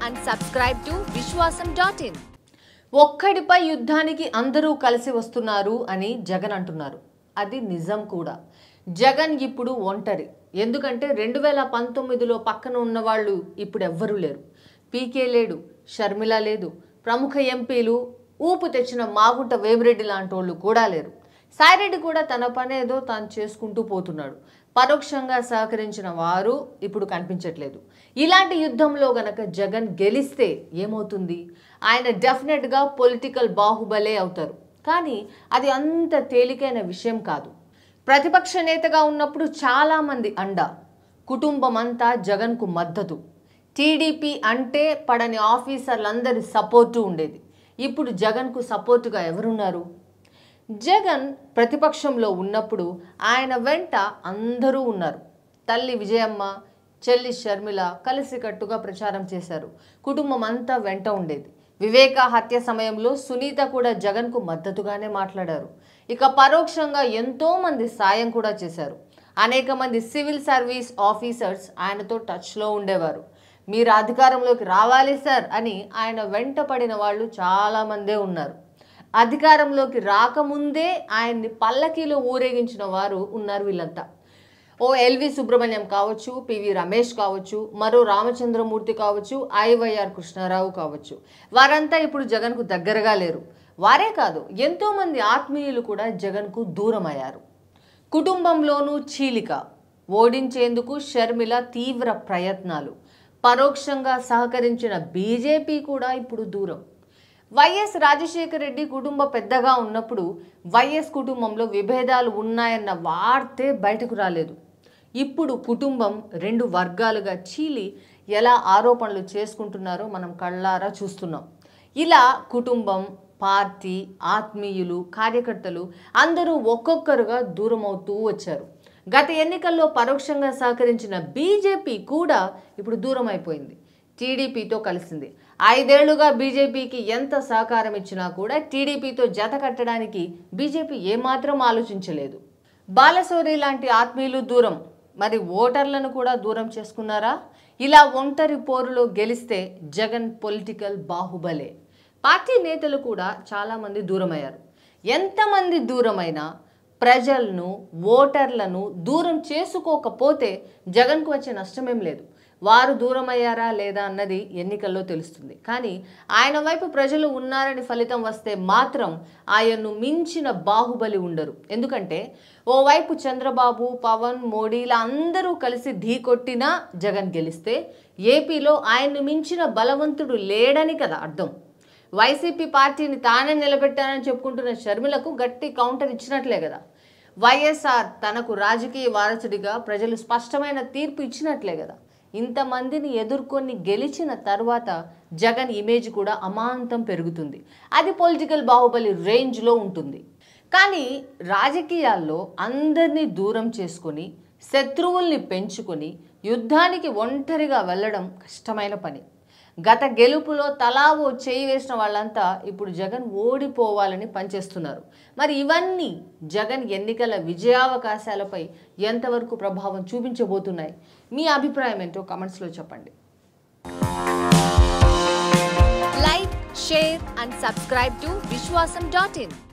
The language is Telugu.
and subscribe to Vishwasam.in. ఒక్కడిపై యుద్ధానికి అందరూ కలిసి వస్తున్నారు అని జగన్ అంటున్నారు. అది నిజం కూడా. జగన్ ఇప్పుడు ఒంటరి. ఎందుకంటే 2019లో పక్కన ఉన్న వాళ్ళు ఇప్పుడు ఎవ్వరూ లేరు. పీకే లేడు, షర్మిల లేదు, ప్రముఖ ఎంపీలు ఊపు తెచ్చిన మాగుంట వేమిరెడ్డి లాంటోళ్ళు కూడా లేరు. సాయిరెడ్డి కూడా తన పనేదో తాను చేసుకుంటూ పోతున్నాడు. పరోక్షంగా సహకరించిన వారు ఇప్పుడు కనిపించట్లేదు. ఇలాంటి యుద్ధంలో గనక జగన్ గెలిస్తే ఏమవుతుంది? ఆయన డెఫినెట్గా పొలిటికల్ బాహుబలే అవుతారు. కానీ అది అంత తేలికైన విషయం కాదు. ప్రతిపక్ష నేతగా ఉన్నప్పుడు చాలామంది అండ, కుటుంబం అంతా జగన్కు మద్దతు, టీడీపీ అంటే పడని ఆఫీసర్లందరి సపోర్టు ఉండేది. ఇప్పుడు జగన్కు సపోర్టుగా ఎవరున్నారు? జగన్ ప్రతిపక్షంలో ఉన్నప్పుడు ఆయన వెంట అందరూ ఉన్నారు. తల్లి విజయమ్మ, చెల్లి షర్మిల కలిసికట్టుగా ప్రచారం చేశారు. కుటుంబం అంతా వెంట ఉండేది. వివేక హత్య సమయంలో సునీత కూడా జగన్కు మద్దతుగానే మాట్లాడారు. ఇక పరోక్షంగా ఎంతోమంది సాయం కూడా చేశారు. అనేక మంది సివిల్ సర్వీస్ ఆఫీసర్స్ ఆయనతో టచ్లో ఉండేవారు. మీరు అధికారంలోకి రావాలి సార్ అని ఆయన వెంట పడిన వాళ్ళు చాలామందే ఉన్నారు. అధికారంలోకి రాకముందే ఆయన్ని పల్లకీలో ఊరేగించిన వారు ఉన్నారు. వీళ్ళంతా ఎల్వి సుబ్రహ్మణ్యం కావచ్చు, పివి రమేష్ కావచ్చు, మరో రామచంద్రమూర్తి కావచ్చు, ఐవైఆర్ కృష్ణారావు కావచ్చు. వారంతా ఇప్పుడు జగన్కు దగ్గరగా లేరు. వారే కాదు, ఎంతోమంది ఆత్మీయులు కూడా జగన్కు దూరం అయ్యారు. కుటుంబంలోనూ చీలిక. ఓడించేందుకు షర్మిల తీవ్ర ప్రయత్నాలు. పరోక్షంగా సహకరించిన బీజేపీ కూడా ఇప్పుడు దూరం. వైఎస్ రాజశేఖర రెడ్డి కుటుంబ పెద్దగా ఉన్నప్పుడు వైఎస్ కుటుంబంలో విభేదాలు ఉన్నాయన్న వార్తే బయటకు రాలేదు. ఇప్పుడు కుటుంబం రెండు వర్గాలుగా చీలి ఎలా ఆరోపణలు చేసుకుంటున్నారో మనం కళ్ళారా చూస్తున్నాం. ఇలా కుటుంబం, పార్టీ, ఆత్మీయులు, కార్యకర్తలు అందరూ ఒక్కొక్కరుగా దూరం అవుతూ వచ్చారు. గత ఎన్నికల్లో పరోక్షంగా సహకరించిన బీజేపీ కూడా ఇప్పుడు దూరం అయిపోయింది. టీడీపీతో కలిసింది. 5 ఏళ్లుగా బీజేపీకి ఎంత సహకారం ఇచ్చినా కూడా టీడీపీతో జత కట్టడానికి బీజేపీ ఏమాత్రం ఆలోచించలేదు. బాలశౌరి లాంటి ఆత్మీయులు దూరం. మరి ఓటర్లను కూడా దూరం చేసుకున్నారా? ఇలా ఒంటరి పోరులో గెలిస్తే జగన్ పొలిటికల్ బాహుబలే. పార్టీ నేతలు కూడా చాలామంది దూరమయ్యారు. ఎంతమంది దూరమైనా ప్రజలను, ఓటర్లను దూరం చేసుకోకపోతే జగన్కు వచ్చే నష్టమేం లేదు. వారు దూరమయ్యారా లేదా అన్నది ఎన్నికల్లో తెలుస్తుంది. కానీ ఆయన వైపు ప్రజలు ఉన్నారని ఫలితం వస్తే మాత్రం ఆయన్ను మించిన బాహుబలి ఉండరు. ఎందుకంటే ఓవైపు చంద్రబాబు, పవన్, మోడీలా అందరూ కలిసి ఢీకొట్టినా జగన్ గెలిస్తే ఏపీలో ఆయన్ను మించిన బలవంతుడు లేడని కదా అర్థం. వైసీపీ పార్టీని తానే నిలబెట్టానని చెప్పుకుంటున్న షర్మిలకు గట్టి కౌంటర్ ఇచ్చినట్లే కదా. వైఎస్ఆర్ తనకు రాజకీయ వారసుడిగా ప్రజలు స్పష్టమైన తీర్పు ఇచ్చినట్లే కదా. ఇంతమందిని ఎదుర్కొని గెలిచిన తర్వాత జగన్ ఇమేజ్ కూడా అమాంతం పెరుగుతుంది. అది పొలిటికల్ బాహుబలి రేంజ్లో ఉంటుంది. కానీ రాజకీయాల్లో అందరినీ దూరం చేసుకొని, శత్రువుల్ని పెంచుకొని యుద్ధానికి ఒంటరిగా వెళ్ళడం కష్టమైన పని. గత గెలుపులో తలా ఓ చేయి వేసిన వాళ్ళంతా ఇప్పుడు జగన్ ఓడిపోవాలని పనిచేస్తున్నారు. మరి ఇవన్నీ జగన్ ఎన్నికల విజయావకాశాలపై ఎంతవరకు ప్రభావం చూపించబోతున్నాయి? మీ అభిప్రాయం ఏంటో కమెంట్స్లో చెప్పండి. Like, share and subscribe to Vishwasam.in.